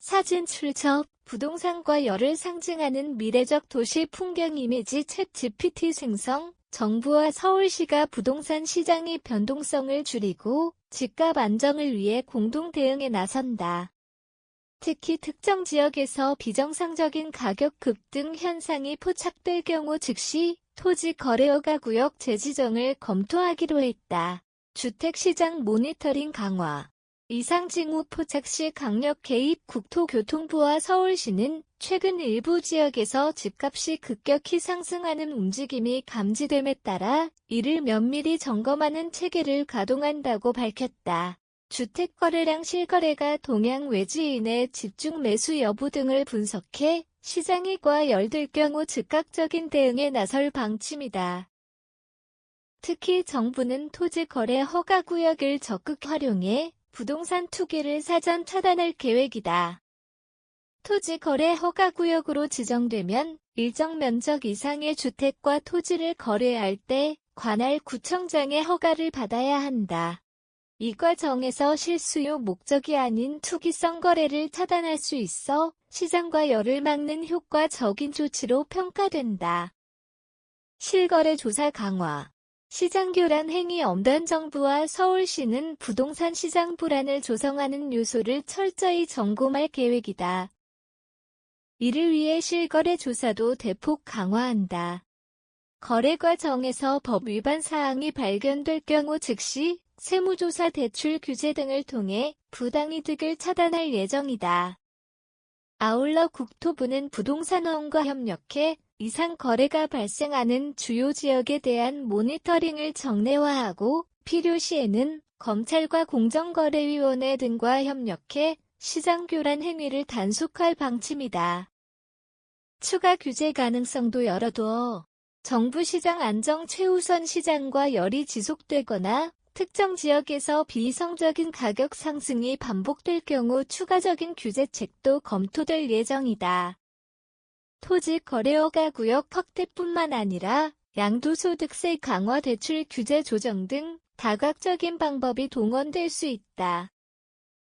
사진 출처, 부동산과 열을 상징하는 미래적 도시 풍경 이미지 챗GPT 생성, 정부와 서울시가 부동산 시장의 변동성을 줄이고 집값 안정을 위해 공동 대응에 나선다. 특히 특정 지역에서 비정상적인 가격 급등 현상이 포착될 경우 즉시 토지 거래 허가 구역 재지정을 검토하기로 했다. 주택시장 모니터링 강화. 이상 징후 포착 시 강력 개입. 국토교통부와 서울시는 최근 일부 지역에서 집값이 급격히 상승하는 움직임이 감지됨에 따라 이를 면밀히 점검하는 체계를 가동한다고 밝혔다. 주택 거래량 실거래가 동향 외지인의 집중 매수 여부 등을 분석해 시장이 과열될 경우 즉각적인 대응에 나설 방침이다. 특히 정부는 토지 거래 허가 구역을 적극 활용해 부동산 투기를 사전 차단할 계획이다. 토지 거래 허가 구역으로 지정되면 일정 면적 이상의 주택과 토지를 거래할 때 관할 구청장의 허가를 받아야 한다. 이 과정에서 실수요 목적이 아닌 투기성 거래를 차단할 수 있어 시장 과열을 막는 효과적인 조치로 평가된다. 실거래 조사 강화. 시장 교란 행위 엄단. 정부와 서울시는 부동산 시장 불안을 조성하는 요소를 철저히 점검할 계획이다. 이를 위해 실거래 조사도 대폭 강화한다. 거래 과정에서 법 위반 사항이 발견될 경우 즉시 세무조사 대출 규제 등을 통해 부당이득을 차단할 예정이다. 아울러 국토부는 부동산원과 협력해 이상 거래가 발생하는 주요 지역에 대한 모니터링을 정례화하고 필요시에는 검찰과 공정거래위원회 등과 협력해 시장 교란 행위를 단속할 방침이다. 추가 규제 가능성도 열어두어 정부 시장 안정 최우선. 시장과 열이 지속되거나 특정 지역에서 비이성적인 가격 상승이 반복될 경우 추가적인 규제책도 검토될 예정이다. 토지 거래 허가 구역 확대뿐만 아니라 양도소득세 강화, 대출 규제 조정 등 다각적인 방법이 동원될 수 있다.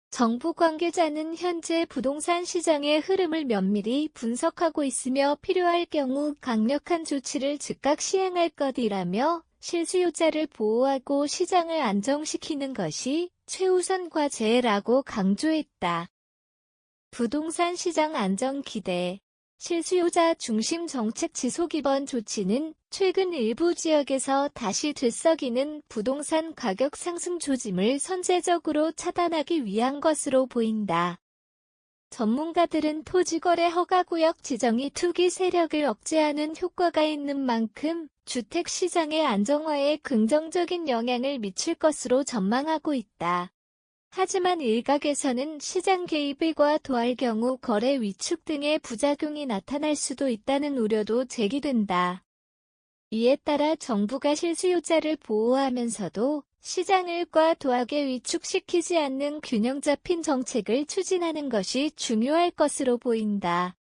정부 관계자는 현재 부동산 시장의 흐름을 면밀히 분석하고 있으며 필요할 경우 강력한 조치를 즉각 시행할 것이라며 실수요자를 보호하고 시장을 안정시키는 것이 최우선 과제라고 강조했다. 부동산 시장 안정 기대. 실수요자 중심 정책 지속. 이번 조치는 최근 일부 지역에서 다시 들썩이는 부동산 가격 상승 조짐을 선제적으로 차단하기 위한 것으로 보인다. 전문가들은 토지거래 허가구역 지정이 투기 세력을 억제하는 효과가 있는 만큼 주택시장의 안정화에 긍정적인 영향을 미칠 것으로 전망하고 있다. 하지만 일각에서는 시장 개입을 과도할 경우 거래 위축 등의 부작용이 나타날 수도 있다는 우려도 제기된다. 이에 따라 정부가 실수요자를 보호하면서도 시장을 과도하게 위축시키지 않는 균형 잡힌 정책을 추진하는 것이 중요할 것으로 보인다.